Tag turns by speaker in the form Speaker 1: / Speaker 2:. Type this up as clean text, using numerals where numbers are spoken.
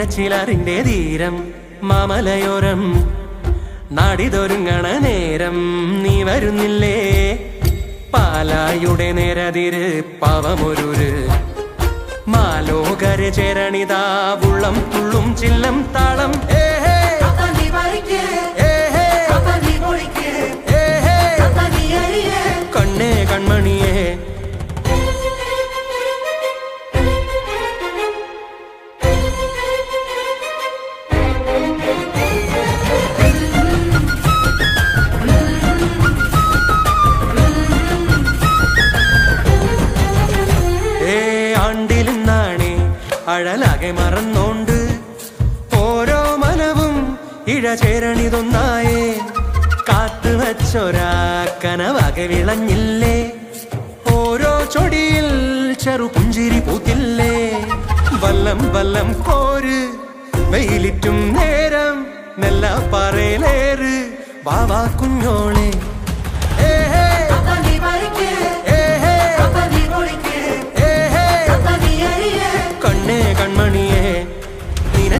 Speaker 1: മീനച്ചിലാറിന്റെ തീരം മാമലയോരം നാടിതൊരുങ്ങണ നേരം നീ വരുന്നില്ലേ പാലായുടെ നേരതിര് പാവമൊരുര് മാലോകര് ചേരണിതാ ഉള്ളം തുള്ളും ചില്ലം താളം കണ്ണേ കൺമണിയേ അഴലാകെ മറന്നോണ്ട് ഓരോ മനവും ഇഴചേരണിതൊന്നായേ കാത്തു വച്ചൊരാ കനവാകെ വിളഞ്ഞില്ലേ ഓരോ ചൊടിയിൽ ചെറു പുഞ്ചിരി പൂത്തില്ലേ വല്ലം വല്ലം കോര് വെയിലിറ്റും നേരം നെല്ല പറയിലേറ് വാവാ കുഞ്ഞോളെ